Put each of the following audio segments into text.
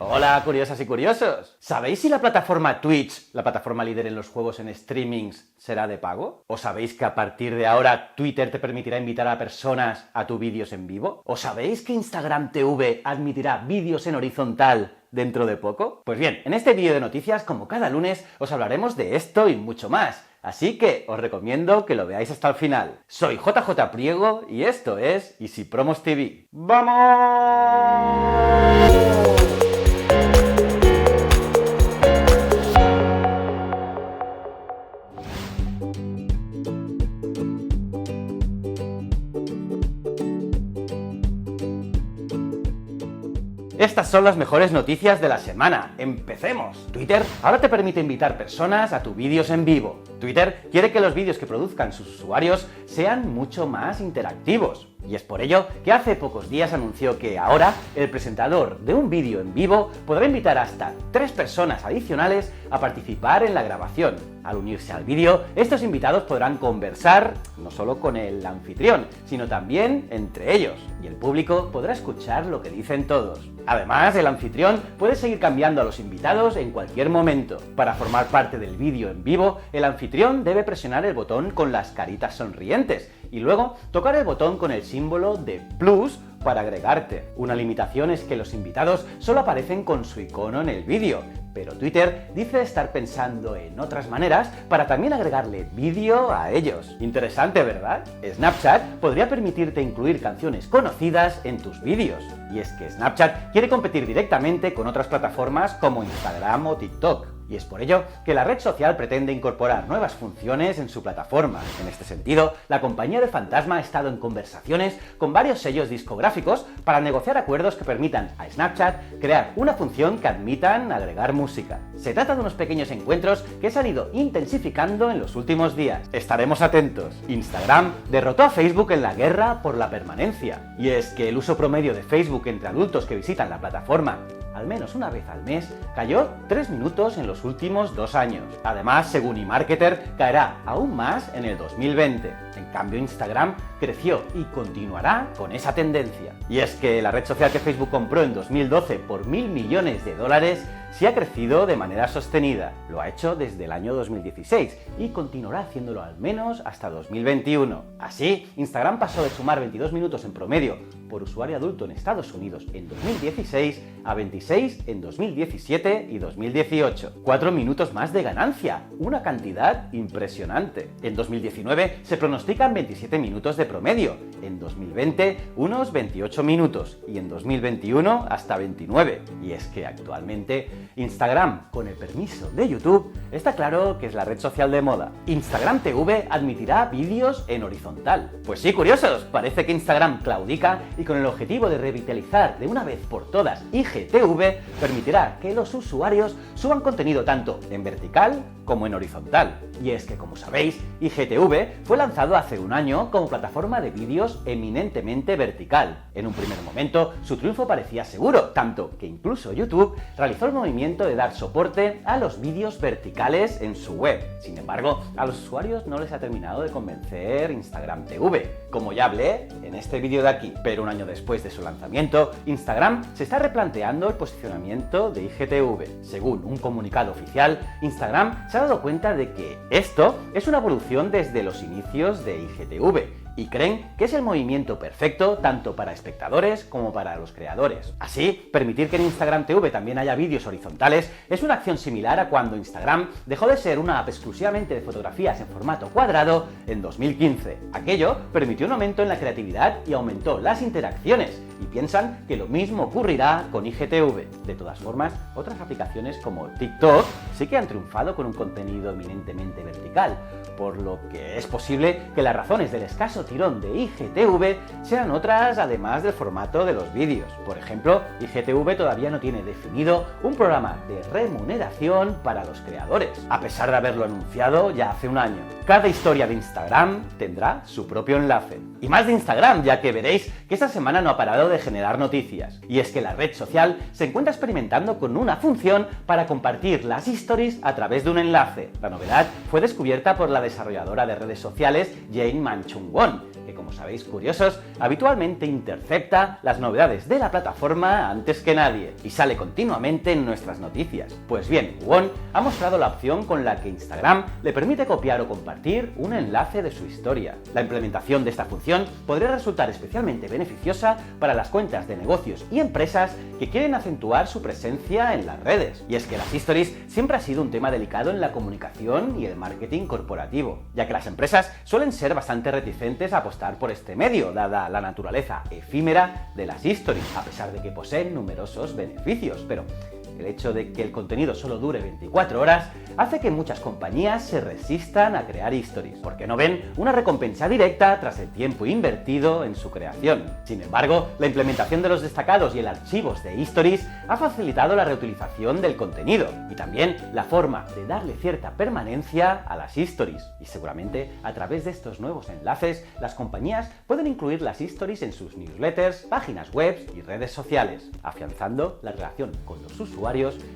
Hola, curiosas y curiosos. ¿Sabéis si la plataforma Twitch, la plataforma líder en los juegos en streamings, será de pago? ¿O sabéis que a partir de ahora Twitter te permitirá invitar a personas a tus vídeos en vivo? ¿O sabéis que Instagram TV admitirá vídeos en horizontal dentro de poco? Pues bien, en este vídeo de noticias, como cada lunes, os hablaremos de esto y mucho más. Así que os recomiendo que lo veáis hasta el final. Soy JJ Priego y esto es Easy Promos TV. ¡Vamos! Estas son las mejores noticias de la semana. ¡Empecemos! Twitter ahora te permite invitar personas a tus vídeos en vivo. Twitter quiere que los vídeos que produzcan sus usuarios sean mucho más interactivos. Y es por ello que hace pocos días anunció que ahora el presentador de un vídeo en vivo podrá invitar hasta 3 personas adicionales a participar en la grabación. Al unirse al vídeo, estos invitados podrán conversar no solo con el anfitrión, sino también entre ellos, y el público podrá escuchar lo que dicen todos. Además, el anfitrión puede seguir cambiando a los invitados en cualquier momento. Para formar parte del vídeo en vivo, el anfitrión debe presionar el botón con las caritas sonrientes y luego tocar el botón con el símbolo de plus para agregarte. Una limitación es que los invitados solo aparecen con su icono en el vídeo, pero Twitter dice estar pensando en otras maneras para también agregarle vídeo a ellos. Interesante, ¿verdad? Snapchat podría permitirte incluir canciones conocidas en tus vídeos. Y es que Snapchat quiere competir directamente con otras plataformas como Instagram o TikTok. Y es por ello que la red social pretende incorporar nuevas funciones en su plataforma. En este sentido, la compañía de Fantasma ha estado en conversaciones con varios sellos discográficos para negociar acuerdos que permitan a Snapchat crear una función que admitan agregar música. Se trata de unos pequeños encuentros que se han ido intensificando en los últimos días. Estaremos atentos. Instagram derrotó a Facebook en la guerra por la permanencia. Y es que el uso promedio de Facebook entre adultos que visitan la plataforma al menos una vez al mes, cayó 3 minutos en los últimos 2 años. Además, según eMarketer, caerá aún más en el 2020. En cambio, Instagram creció y continuará con esa tendencia. Y es que la red social que Facebook compró en 2012 por $1.000 millones sí ha crecido de manera sostenida. Lo ha hecho desde el año 2016 y continuará haciéndolo al menos hasta 2021. Así, Instagram pasó de sumar 22 minutos en promedio por usuario adulto en Estados Unidos en 2016 a 26 en 2017 y 2018. 4 minutos más de ganancia, una cantidad impresionante. En 2019 se pronostican 27 minutos de promedio, en 2020 unos 28 minutos y en 2021 hasta 29. Y es que actualmente Instagram, con el permiso de YouTube, está claro que es la red social de moda. Instagram TV admitirá vídeos en horizontal. Pues sí, curiosos, parece que Instagram claudica y con el objetivo de revitalizar de una vez por todas IGTV, permitirá que los usuarios suban contenido tanto en vertical como en horizontal. Y es que, como sabéis, IGTV fue lanzado hace un año como plataforma de vídeos eminentemente vertical. En un primer momento, su triunfo parecía seguro, tanto que incluso YouTube realizó el movimiento de dar soporte a los vídeos verticales en su web. Sin embargo, a los usuarios no les ha terminado de convencer Instagram TV, como ya hablé en este vídeo de aquí. Pero un año después de su lanzamiento, Instagram se está replanteando el posicionamiento de IGTV. Según un comunicado oficial, Instagram se ha dado cuenta de que esto es una evolución desde los inicios de IGTV y creen que es el movimiento perfecto tanto para espectadores como para los creadores. Así, permitir que en Instagram TV también haya vídeos horizontales es una acción similar a cuando Instagram dejó de ser una app exclusivamente de fotografías en formato cuadrado en 2015. Aquello permitió un aumento en la creatividad y aumentó las interacciones, y piensan que lo mismo ocurrirá con IGTV. De todas formas, otras aplicaciones como TikTok sí que han triunfado con un contenido eminentemente vertical, por lo que es posible que las razones del escaso tirón de IGTV sean otras además del formato de los vídeos. Por ejemplo, IGTV todavía no tiene definido un programa de remuneración para los creadores, a pesar de haberlo anunciado ya hace un año. Cada historia de Instagram tendrá su propio enlace. Y más de Instagram, ya que veréis que esta semana no ha parado de generar noticias. Y es que la red social se encuentra experimentando con una función para compartir las stories a través de un enlace. La novedad fue descubierta por la desarrolladora de redes sociales Jane Manchung-Won, que, como sabéis curiosos, habitualmente intercepta las novedades de la plataforma antes que nadie y sale continuamente en nuestras noticias. Pues bien, Won ha mostrado la opción con la que Instagram le permite copiar o compartir un enlace de su historia. La implementación de esta función podría resultar especialmente beneficiosa para las cuentas de negocios y empresas que quieren acentuar su presencia en las redes. Y es que las stories siempre ha sido un tema delicado en la comunicación y el marketing corporativo, ya que las empresas suelen ser bastante reticentes a apostar por este medio, dada la naturaleza efímera de las stories, a pesar de que poseen numerosos beneficios. Pero el hecho de que el contenido solo dure 24 horas hace que muchas compañías se resistan a crear stories, porque no ven una recompensa directa tras el tiempo invertido en su creación. Sin embargo, la implementación de los destacados y el archivos de stories ha facilitado la reutilización del contenido y también la forma de darle cierta permanencia a las stories. Y seguramente a través de estos nuevos enlaces, las compañías pueden incluir las stories en sus newsletters, páginas web y redes sociales, afianzando la relación con los usuarios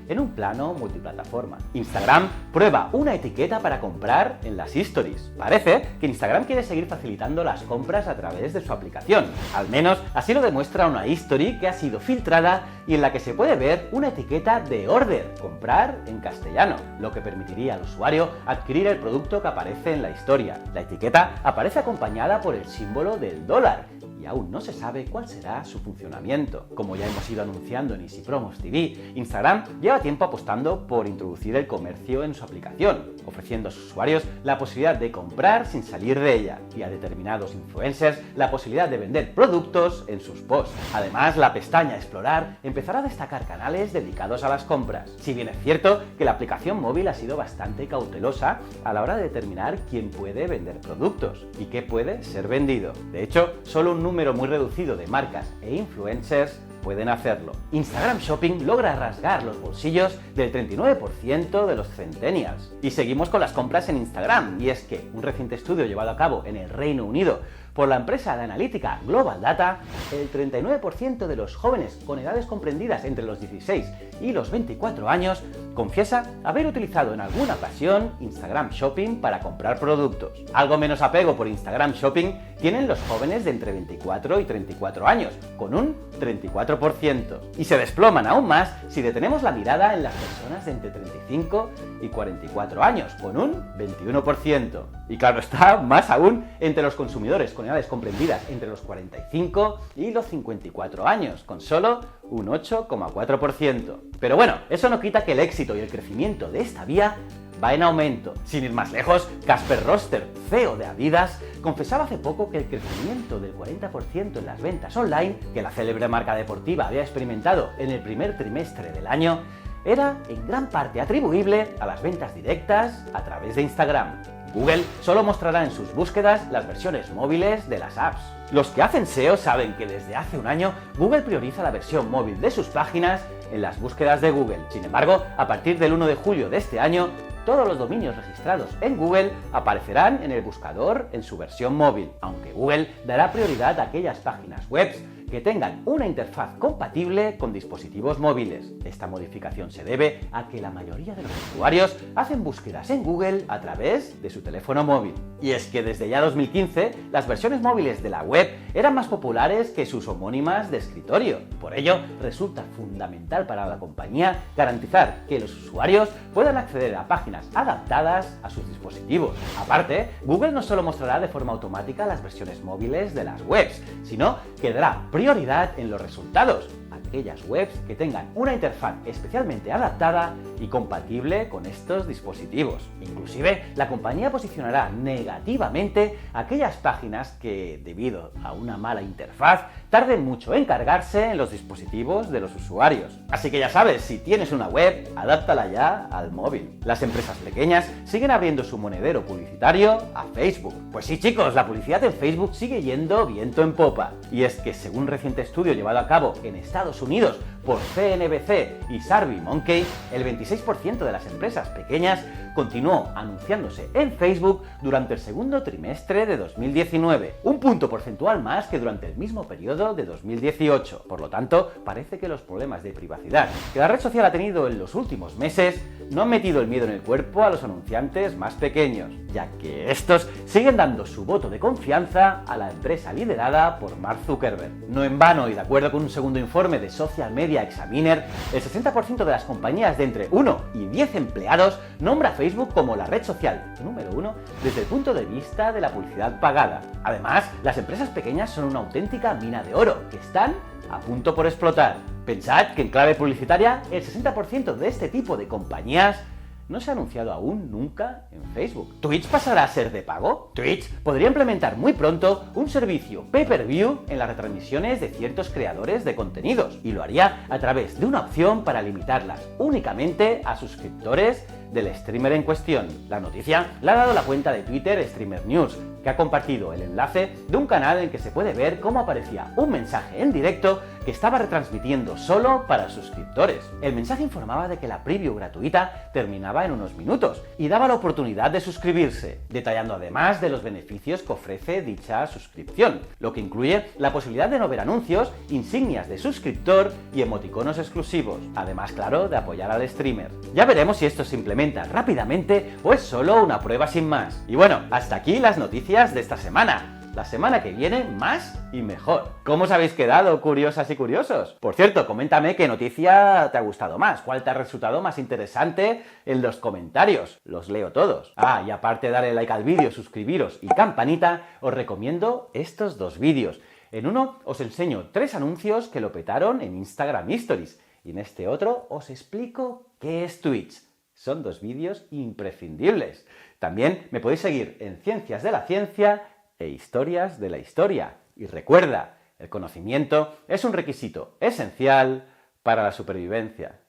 en un plano multiplataforma. Instagram prueba una etiqueta para comprar en las stories. Parece que Instagram quiere seguir facilitando las compras a través de su aplicación. Al menos así lo demuestra una story que ha sido filtrada y en la que se puede ver una etiqueta de order, comprar en castellano, lo que permitiría al usuario adquirir el producto que aparece en la historia. La etiqueta aparece acompañada por el símbolo del dólar y aún no se sabe cuál será su funcionamiento. Como ya hemos ido anunciando en Easy Promos TV, Instagram lleva tiempo apostando por introducir el comercio en su aplicación, ofreciendo a sus usuarios la posibilidad de comprar sin salir de ella y a determinados influencers la posibilidad de vender productos en sus posts. Además, la pestaña Explorar empezará a destacar canales dedicados a las compras. Si bien es cierto que la aplicación móvil ha sido bastante cautelosa a la hora de determinar quién puede vender productos y qué puede ser vendido. De hecho, solo un número muy reducido de marcas e influencers pueden hacerlo. Instagram Shopping logra rasgar los bolsillos del 39% de los centennials. Y seguimos con las compras en Instagram, y es que un reciente estudio llevado a cabo en el Reino Unido por la empresa de analítica Global Data, el 39% de los jóvenes con edades comprendidas entre los 16 y los 24 años confiesa haber utilizado en alguna ocasión Instagram Shopping para comprar productos. Algo menos apego por Instagram Shopping tienen los jóvenes de entre 24 y 34 años, con un 34%. Y se desploman aún más si detenemos la mirada en las personas de entre 35 y 44 años, con un 21%. Y claro está, más aún entre los consumidores con edades comprendidas entre los 45 y los 54 años, con solo un 8,4%. Pero bueno, eso no quita que el éxito y el crecimiento de esta vía va en aumento. Sin ir más lejos, Casper Roster, CEO de Adidas, confesaba hace poco que el crecimiento del 40% en las ventas online que la célebre marca deportiva había experimentado en el primer trimestre del año era en gran parte atribuible a las ventas directas a través de Instagram. Google solo mostrará en sus búsquedas las versiones móviles de las apps. Los que hacen SEO saben que desde hace un año Google prioriza la versión móvil de sus páginas en las búsquedas de Google. Sin embargo, a partir del 1 de julio de este año, todos los dominios registrados en Google aparecerán en el buscador en su versión móvil, aunque Google dará prioridad a aquellas páginas web que tengan una interfaz compatible con dispositivos móviles. Esta modificación se debe a que la mayoría de los usuarios hacen búsquedas en Google a través de su teléfono móvil. Y es que desde ya 2015, las versiones móviles de la web eran más populares que sus homónimas de escritorio. Por ello, resulta fundamental para la compañía garantizar que los usuarios puedan acceder a páginas adaptadas a sus dispositivos. Aparte, Google no solo mostrará de forma automática las versiones móviles de las webs, sino que dará prioridad en los resultados a aquellas webs que tengan una interfaz especialmente adaptada y compatible con estos dispositivos. Inclusive, la compañía posicionará negativamente aquellas páginas que, debido a una mala interfaz, tarden mucho en cargarse en los dispositivos de los usuarios. Así que ya sabes, si tienes una web, adáptala ya al móvil. Las empresas pequeñas siguen abriendo su monedero publicitario a Facebook. Pues sí, chicos, la publicidad en Facebook sigue yendo viento en popa. Y es que, según un reciente estudio llevado a cabo en Estados Unidos por CNBC y SurveyMonkey, el 26% de las empresas pequeñas continuó anunciándose en Facebook durante el segundo trimestre de 2019, un punto porcentual más que durante el mismo periodo de 2018. Por lo tanto, parece que los problemas de privacidad que la red social ha tenido en los últimos meses no han metido el miedo en el cuerpo a los anunciantes más pequeños, ya que estos siguen dando su voto de confianza a la empresa liderada por Mark Zuckerberg. No en vano, y de acuerdo con un segundo informe de Social Media Examiner, el 60% de las compañías de entre 1 y 10 empleados nombra a Facebook como la red social número 1 desde el punto de vista de la publicidad pagada. Además, las empresas pequeñas son una auténtica mina de oro, que están a punto por explotar. Pensad que en clave publicitaria, el 60% de este tipo de compañías no se ha anunciado aún nunca en Facebook. ¿Twitch pasará a ser de pago? Twitch podría implementar muy pronto un servicio pay-per-view en las retransmisiones de ciertos creadores de contenidos, y lo haría a través de una opción para limitarlas únicamente a suscriptores del streamer en cuestión. La noticia la ha dado la cuenta de Twitter Streamer News, que ha compartido el enlace de un canal en que se puede ver cómo aparecía un mensaje en directo que estaba retransmitiendo solo para suscriptores. El mensaje informaba de que la preview gratuita terminaba en unos minutos y daba la oportunidad de suscribirse, detallando además de los beneficios que ofrece dicha suscripción, lo que incluye la posibilidad de no ver anuncios, insignias de suscriptor y emoticonos exclusivos, además, claro, de apoyar al streamer. Ya veremos si esto se implementa rápidamente o es solo una prueba sin más. Y bueno, hasta aquí las noticias de esta semana. La semana que viene, más y mejor. ¿Cómo os habéis quedado, curiosas y curiosos? Por cierto, coméntame qué noticia te ha gustado más, cuál te ha resultado más interesante en los comentarios. Los leo todos. Ah, y aparte de darle like al vídeo, suscribiros y campanita, os recomiendo estos dos vídeos. En uno os enseño 3 anuncios que lo petaron en Instagram Stories, y en este otro os explico qué es Twitch. Son 2 vídeos imprescindibles. También me podéis seguir en Ciencias de la Ciencia e Historias de la Historia. Y recuerda, el conocimiento es un requisito esencial para la supervivencia.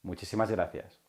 Muchísimas gracias.